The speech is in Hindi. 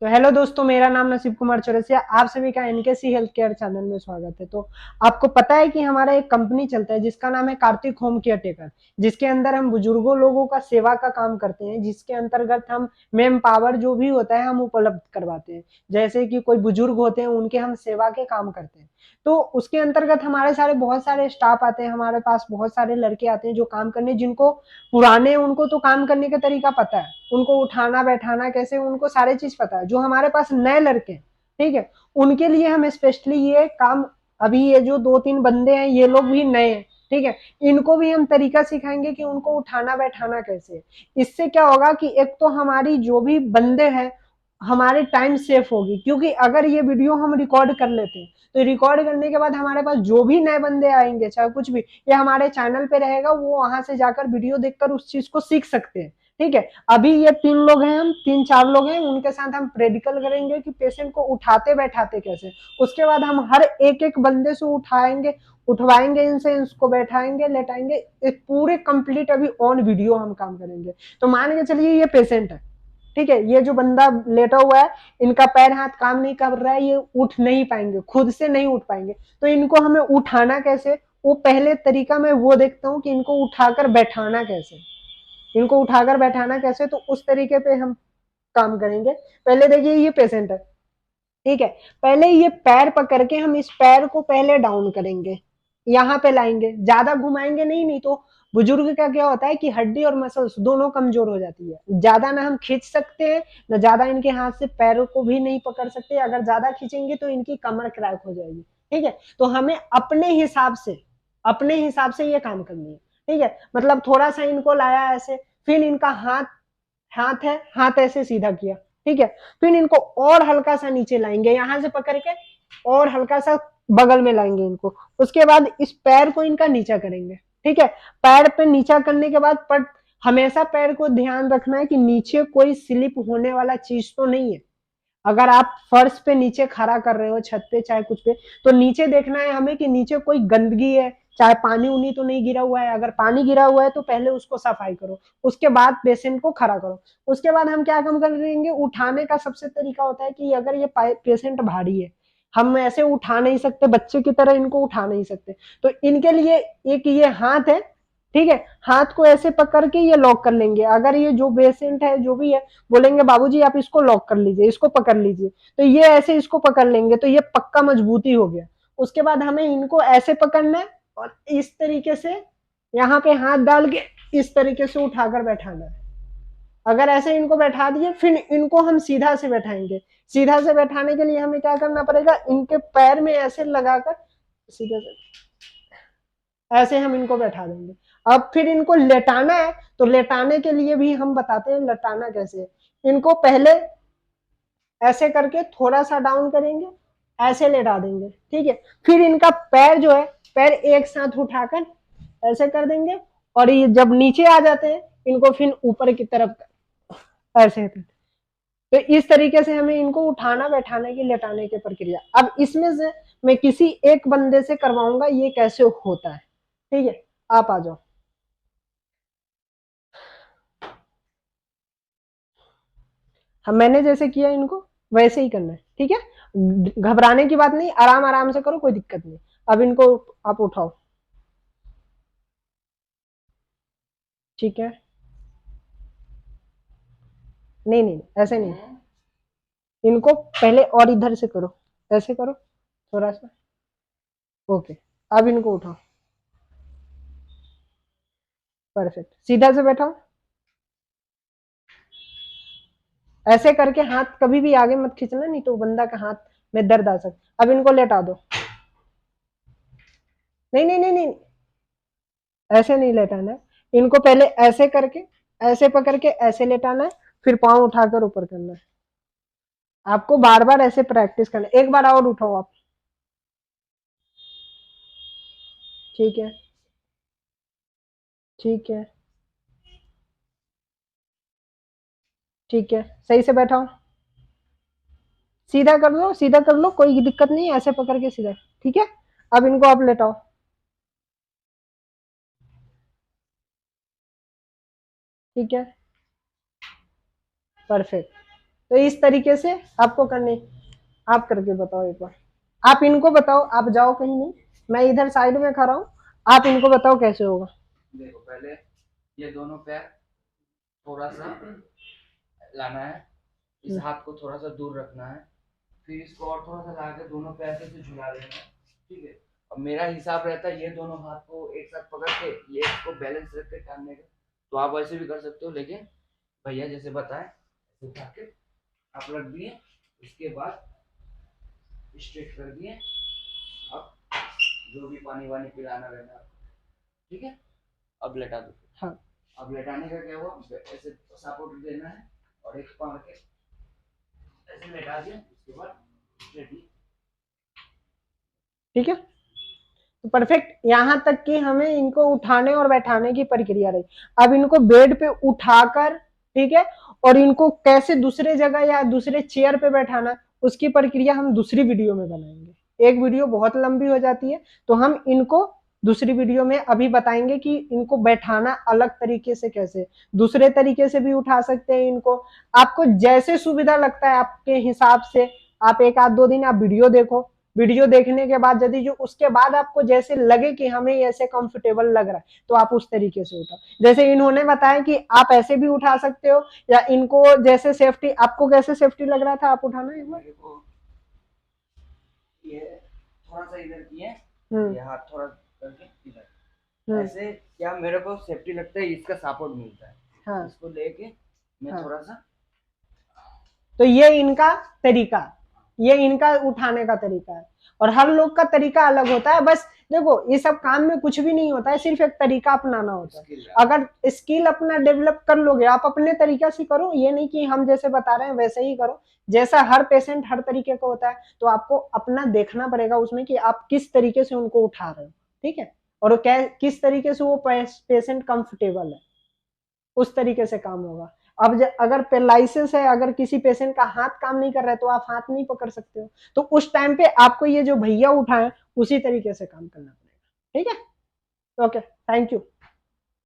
तो हेलो दोस्तों, मेरा नाम नसीब कुमार चौरसिया। आप सभी का एनकेसी हेल्थ केयर चैनल में स्वागत है। तो आपको पता है कि हमारा एक कंपनी चलता है जिसका नाम है कार्तिक होम केयर टेकर, जिसके अंदर हम बुजुर्गों लोगों का सेवा का काम करते हैं, जिसके अंतर्गत हम मेम पावर जो भी होता है हम उपलब्ध करवाते हैं। जैसे कि कोई बुजुर्ग होते हैं, उनके हम सेवा के काम करते हैं। तो उसके अंतर्गत हमारे सारे बहुत सारे स्टाफ आते हैं, हमारे पास बहुत सारे लड़के आते हैं जो काम करने, जिनको पुराने उनको तो काम करने का तरीका पता है, उनको उठाना बैठाना कैसे, उनको सारे चीज पता है। जो हमारे पास नए लड़के हैं, ठीक है, उनके लिए हम स्पेशली ये काम, अभी ये जो दो तीन बंदे हैं ये लोग भी नए हैं, ठीक है, इनको भी हम तरीका सिखाएंगे कि उनको उठाना बैठाना कैसे। इससे क्या होगा कि एक तो हमारी जो भी बंदे हैं, हमारे टाइम सेफ होगी, क्योंकि अगर ये वीडियो हम रिकॉर्ड कर लेते हैं तो रिकॉर्ड करने के बाद हमारे पास जो भी नए बंदे आएंगे, चाहे कुछ भी, ये हमारे चैनल पे रहेगा, वो वहां से जाकर वीडियो देखकर उस चीज को सीख सकते हैं। ठीक है, अभी ये तीन लोग हैं, हम तीन चार लोग हैं, उनके साथ हम प्रेडिकल करेंगे कि पेशेंट को उठाते बैठाते कैसे। उसके बाद हम हर एक एक बंदे से उठाएंगे, उठवाएंगे, इनसे इसको बैठाएंगे, लेटाएंगे, एक पूरे कंप्लीट अभी ऑन वीडियो हम काम करेंगे। तो मान के चलिए ये पेशेंट है, ठीक है, ये जो बंदा लेटा हुआ है, इनका पैर हाथ काम नहीं कर रहा है, ये उठ नहीं पाएंगे, खुद से नहीं उठ पाएंगे। तो इनको हमें उठाना कैसे, वो पहले तरीका मैं वो देखता हूँ कि इनको उठाकर बैठाना कैसे। इनको उठाकर बैठाना कैसे, तो उस तरीके पे हम काम करेंगे। पहले देखिए ये पेशेंट है, ठीक है, पहले ये पैर पकड़ के हम इस पैर को पहले डाउन करेंगे, यहाँ पे लाएंगे, ज्यादा घुमाएंगे नहीं, नहीं तो बुजुर्ग का क्या होता है कि हड्डी और मसल्स दोनों कमजोर हो जाती है। ज्यादा ना हम खींच सकते हैं, ना ज्यादा इनके हाथ से पैरों को भी नहीं पकड़ सकते, अगर ज्यादा खींचेंगे तो इनकी कमर क्रैक हो जाएगी। ठीक है, तो हमें अपने हिसाब से ये काम करनी है। ठीक है, मतलब थोड़ा सा इनको लाया ऐसे, फिर इनका हाथ, हाथ है, हाथ ऐसे सीधा किया, ठीक है, फिर इनको और हल्का सा नीचे लाएंगे, यहां से पकड़ के और हल्का सा बगल में लाएंगे इनको। उसके बाद इस पैर को इनका नीचा करेंगे, ठीक है, पैर पे नीचा करने के बाद पर हमेशा पैर को ध्यान रखना है कि नीचे कोई स्लिप होने वाला चीज तो नहीं है। अगर आप फर्श पे नीचे खड़ा कर रहे हो, छत पे चाहे कुछ पे, तो नीचे देखना है हमें कि नीचे कोई गंदगी है, चाहे पानी उनी तो नहीं गिरा हुआ है। अगर पानी गिरा हुआ है तो पहले उसको सफाई करो, उसके बाद पेशेंट को खड़ा करो। उसके बाद हम क्या काम करेंगे, उठाने का सबसे तरीका होता है कि अगर ये पेशेंट भारी है, हम ऐसे उठा नहीं सकते, बच्चे की तरह इनको उठा नहीं सकते, तो इनके लिए एक ये हाथ है, ठीक है, हाथ को ऐसे पकड़ के ये लॉक कर लेंगे। अगर ये जो पेशेंट है जो भी है बोलेंगे बाबूजी आप इसको लॉक कर लीजिए, इसको पकड़ लीजिए, तो ये ऐसे इसको पकड़ लेंगे, तो ये पक्का मजबूती हो गया। उसके बाद हमें इनको ऐसे पकड़ना है और इस तरीके से यहाँ पे हाथ डाल के इस तरीके से उठाकर बैठाना है। अगर ऐसे इनको बैठा दिए, फिर इनको हम सीधा से बैठाएंगे। सीधा से बैठाने के लिए हमें क्या करना पड़ेगा, इनके पैर में ऐसे लगाकर सीधे से ऐसे हम इनको बैठा देंगे। अब फिर इनको लेटाना है, तो लेटाने के लिए भी हम बताते हैं लेटाना कैसे। इनको पहले ऐसे करके थोड़ा सा डाउन करेंगे, ऐसे लेटा देंगे, ठीक है, फिर इनका पैर जो है, पैर एक साथ उठाकर ऐसे कर देंगे, और ये जब नीचे आ जाते हैं इनको फिर ऊपर की तरफ ऐसे। तो इस तरीके से हमें इनको उठाना बैठाने की लेटाने की प्रक्रिया। अब इसमें से मैं किसी एक बंदे से करवाऊंगा ये कैसे होता है, ठीक है, आप आ जाओ। हम मैंने जैसे किया इनको वैसे ही करना है, ठीक है, घबराने की बात नहीं, आराम आराम से करो, कोई दिक्कत नहीं। अब इनको आप उठाओ, ठीक है, नहीं नहीं ऐसे नहीं, इनको पहले और इधर से करो, ऐसे करो थोड़ा सा, ओके, अब इनको उठाओ, परफेक्ट, सीधा से बैठाओ। ऐसे करके हाथ कभी भी आगे मत खींचना, नहीं तो बंदा का हाथ में दर्द आ सकता। अब इनको लेटा दो, नहीं नहीं नहीं नहीं, ऐसे नहीं लेटाना है, इनको पहले ऐसे करके, ऐसे पकड़ के ऐसे लेटाना है, फिर पाँव उठाकर ऊपर करना है। आपको बार बार ऐसे प्रैक्टिस करना है। एक बार और उठाओ आप, ठीक है, ठीक है, ठीक है, सही से बैठाओ, सीधा कर लो, सीधा कर लो, कोई दिक्कत नहीं है, ऐसे पकड़ के सीधा, ठीक है। अब इनको आप लेटाओ, ठीक है, परफेक्ट, तो इस तरीके से आपको करनी। आप करके बताओ एक बार, आप इनको बताओ, आप जाओ कहीं नहीं, मैं इधर साइड में खड़ा हूँ, आप इनको बताओ कैसे होगा। देखो पहले ये दोनों पैर थोड़ा सा लाना है, इस हाथ को थोड़ा सा दूर रखना है, फिर इसको और थोड़ा सा ला के दोनों पैर से झुला लेना है, ठीक है। अब मेरा हिसाब रहता है ये दोनों हाथ को एक साथ पकड़ के ये इसको बैलेंस रख के टांगने का, तो आप वैसे भी कर सकते हो, लेकिन भैया जैसे बताए ऐसे उठा के आप रख दिए, उसके बाद स्ट्रेट कर दिए। अब जो भी पानी वानी पिलाना रहना, ठीक है। अब लेटा दो। हाँ अब लेटाने का क्या हुआ, ऐसे सपोर्ट देना है और एक पाँव के ऐसे लेटा दिया, उसके बाद स्ट्रेट। ठीक है, तो परफेक्ट, यहाँ तक कि हमें इनको उठाने और बैठाने की प्रक्रिया रही। अब इनको बेड पे उठाकर, ठीक है, और इनको कैसे दूसरे जगह या दूसरे चेयर पे बैठाना, उसकी प्रक्रिया हम दूसरी वीडियो में बनाएंगे। एक वीडियो बहुत लंबी हो जाती है, तो हम इनको दूसरी वीडियो में अभी बताएंगे कि इनको बैठाना अलग तरीके से कैसे, दूसरे तरीके से भी उठा सकते हैं इनको। आपको जैसे सुविधा लगता है आपके हिसाब से, आप एक आध दो दिन आप वीडियो देखो, वीडियो देखने के बाद यदि जो उसके बाद आपको जैसे लगे कि हमें ऐसे कंफर्टेबल लग रहा है, तो आप उस तरीके से उठाओ। जैसे इन्होंने बताया कि आप ऐसे भी उठा सकते हो, या इनको जैसे सेफ्टी, आपको कैसे सेफ्टी लग रहा था, आप उठाना एक बार। ये थोड़ा सा इधर किए, हम्म ये हाथ थोड़ा करके इधर, हम्म ऐसे क्या मेरे को सेफ्टी लगता है, इसका सपोर्ट मिलता है, हाँ इसको लेके मैं हाँ, थोड़ा सा। तो ये इनका तरीका, ये इनका उठाने का तरीका है, और हर लोग का तरीका अलग होता है। बस देखो, ये सब काम में कुछ भी नहीं होता है, सिर्फ एक तरीका अपनाना होता है। अगर स्किल अपना डेवलप कर लोगे, आप अपने तरीका से करो, ये नहीं कि हम जैसे बता रहे हैं वैसे ही करो। जैसा हर पेशेंट हर तरीके का होता है, तो आपको अपना देखना पड़ेगा उसमें कि आप किस तरीके से उनको उठा रहे हो, ठीक है, और किस तरीके से वो पेशेंट कंफर्टेबल है, उस तरीके से काम होगा। अब अगर पेरालिसिस है, अगर किसी पेशेंट का हाथ काम नहीं कर रहा है, तो आप हाथ नहीं पकड़ सकते हो, तो उस टाइम पे आपको ये जो भैया उठाए उसी तरीके से काम करना पड़ेगा, ठीक है। Okay, thank you.